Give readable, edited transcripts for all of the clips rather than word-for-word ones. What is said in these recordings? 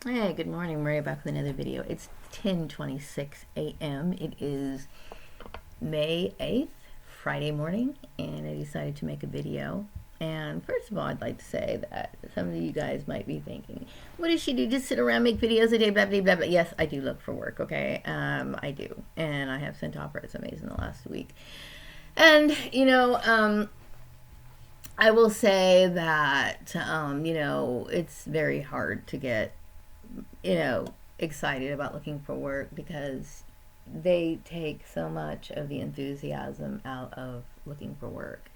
Hey, good morning. Maria back with another video. It's 10:26 a.m. It is May 8th, Friday morning, and I decided to make a video. And first of all, I'd like to say that some of you guys might be thinking, what does she do? Just sit around, make videos a day, blah, blah, blah, blah. Yes, I do look for work, okay? I do. And I have sent off resumes in the last week. And, I will say that, it's very hard to get excited about looking for work because they take so much of the enthusiasm out of looking for work.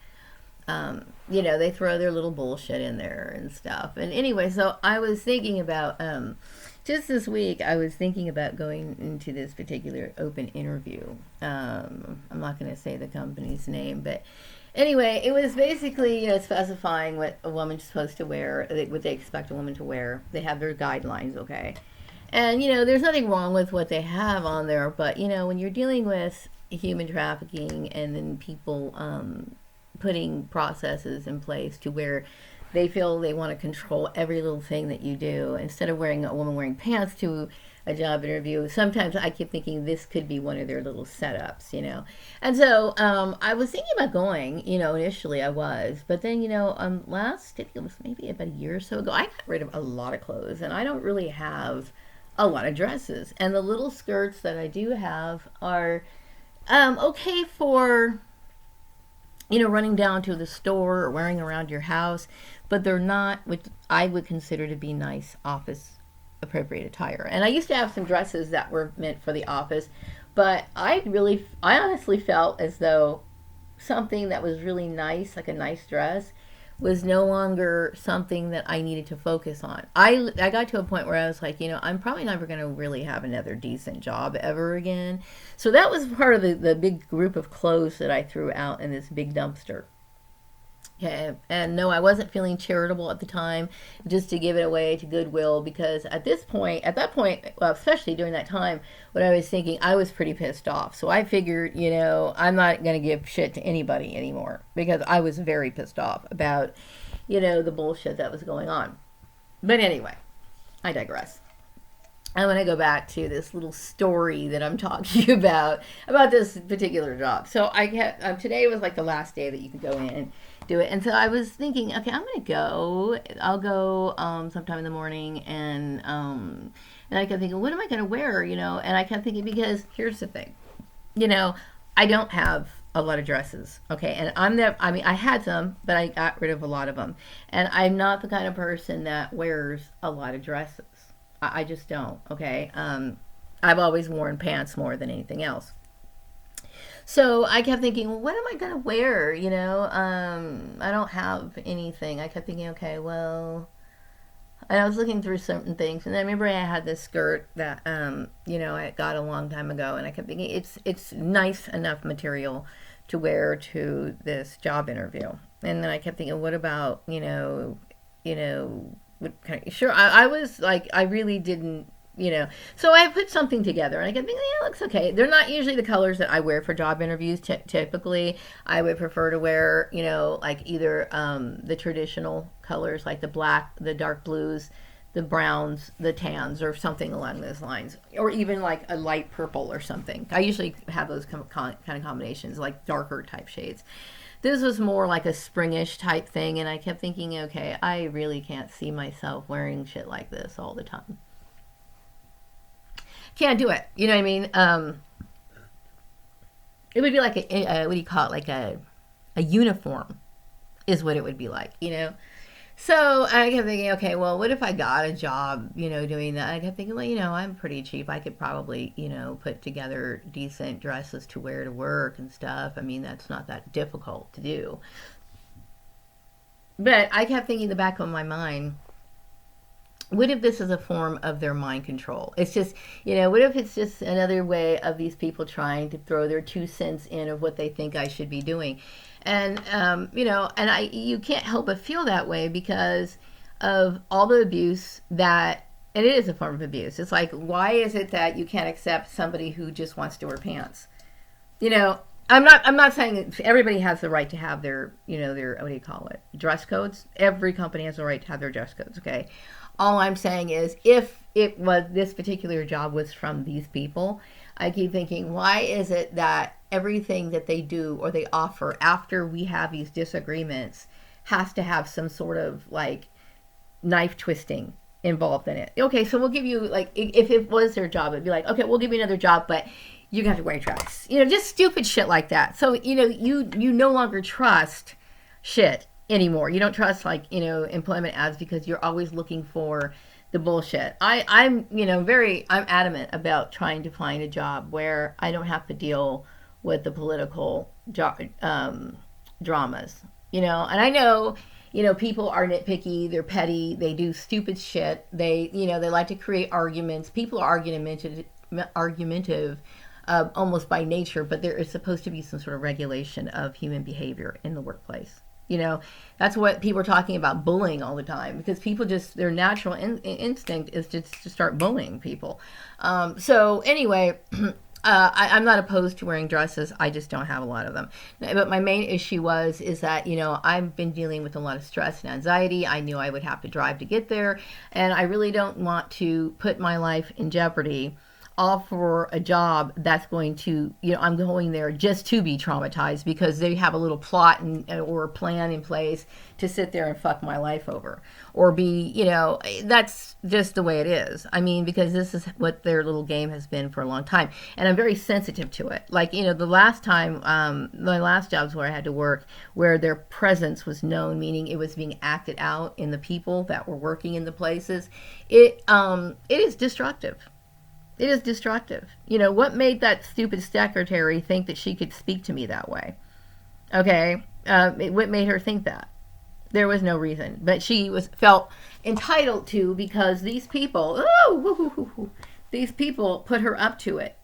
They throw their little bullshit in there and stuff. And anyway, so I was thinking about, just this week, I was thinking about going into this particular open interview. I'm not going to say the company's name, but anyway, it was basically, specifying what a woman's supposed to wear, what they expect a woman to wear. They have their guidelines, okay? And, there's nothing wrong with what they have on there, but, when you're dealing with human trafficking and then people putting processes in place to where they feel they want to control every little thing that you do, instead of wearing a woman wearing pants to a job interview, sometimes I keep thinking this could be one of their little setups. And so I was thinking about going, initially I was, but then, last, I think it was maybe about a year or so ago, I got rid of a lot of clothes, and I don't really have a lot of dresses. And the little skirts that I do have are okay for, running down to the store or wearing around your house, but they're not what I would consider to be nice office appropriate attire. And I used to have some dresses that were meant for the office, but I honestly felt as though something that was really nice, like a nice dress, was no longer something that I needed to focus on. I got to a point where I was like, I'm probably never going to really have another decent job ever again. So that was part of the big group of clothes that I threw out in this big dumpster. Okay, and no, I wasn't feeling charitable at the time, just to give it away to Goodwill, because at that point, well, especially during that time, what I was thinking, I was pretty pissed off. So I figured, I'm not going to give shit to anybody anymore, because I was very pissed off about, the bullshit that was going on. But anyway, I digress. I want to go back to this little story that I'm talking about this particular job. So I kept, today was like the last day that you could go in and do it. And so I was thinking, okay, I'm going to go. I'll go sometime in the morning, and I kept thinking, what am I going to wear? And I kept thinking, because here's the thing, I don't have a lot of dresses, okay, and I had some, but I got rid of a lot of them, and I'm not the kind of person that wears a lot of dresses. I just don't, okay. I've always worn pants more than anything else. So I kept thinking, well, what am I going to wear? I don't have anything. I kept thinking, okay, well, and I was looking through certain things, and I remember I had this skirt that, I got a long time ago, and I kept thinking it's nice enough material to wear to this job interview. And then I kept thinking, what about, what kind of, sure, I was like, I really didn't, so I put something together, and I kept thinking, yeah, it looks okay. They're not usually the colors that I wear for job interviews. Typically, I would prefer to wear, like either the traditional colors, like the black, the dark blues, the browns, the tans, or something along those lines, or even like a light purple or something. I usually have those kind of combinations, like darker type shades. This was more like a springish type thing, and I kept thinking, okay, I really can't see myself wearing shit like this all the time. Can't do it. You know what I mean? It would be like what do you call it? Like a uniform is what it would be like. So I kept thinking, okay, well, what if I got a job, doing that? I kept thinking, well, I'm pretty cheap. I could probably, put together decent dresses to wear to work and stuff. I mean, that's not that difficult to do. But I kept thinking in the back of my mind, what if this is a form of their mind control? It's just, what if it's just another way of these people trying to throw their 2 cents in of what they think I should be doing? And, you can't help but feel that way because of all the abuse and it is a form of abuse. It's like, why is it that you can't accept somebody who just wants to wear pants? I'm not saying everybody has the right to have their, their, what do you call it, dress codes. Every company has the right to have their dress codes, okay? All I'm saying is, if it was this particular job was from these people, I keep thinking, why is it that everything that they do or they offer after we have these disagreements has to have some sort of like knife twisting involved in it? Okay, so we'll give you, like, if it was their job, it'd be like, okay, we'll give you another job, but you have to wear a dress. Just stupid shit like that. So, you no longer trust shit anymore. You don't trust, like, employment ads, because you're always looking for the bullshit. I'm adamant about trying to find a job where I don't have to deal with the political dramas. And I know, people are nitpicky, they're petty, they do stupid shit. They like to create arguments. People are argumentative, almost by nature, but there is supposed to be some sort of regulation of human behavior in the workplace. That's what people are talking about, bullying all the time, because people just, their natural instinct is just to start bullying people. So anyway, I'm not opposed to wearing dresses. I just don't have a lot of them. But my main issue is that, I've been dealing with a lot of stress and anxiety. I knew I would have to drive to get there, and I really don't want to put my life in jeopardy, all for a job that's going to, I'm going there just to be traumatized because they have a little plot or a plan in place to sit there and fuck my life over, or be, that's just the way it is. I mean, because this is what their little game has been for a long time, and I'm very sensitive to it. Like, the last time, my last jobs where I had to work, where their presence was known, meaning it was being acted out in the people that were working in the places, it is destructive. It is destructive. What made that stupid secretary think that she could speak to me that way? Okay, what made her think that? There was no reason, but she felt entitled to, because these people, these people put her up to it.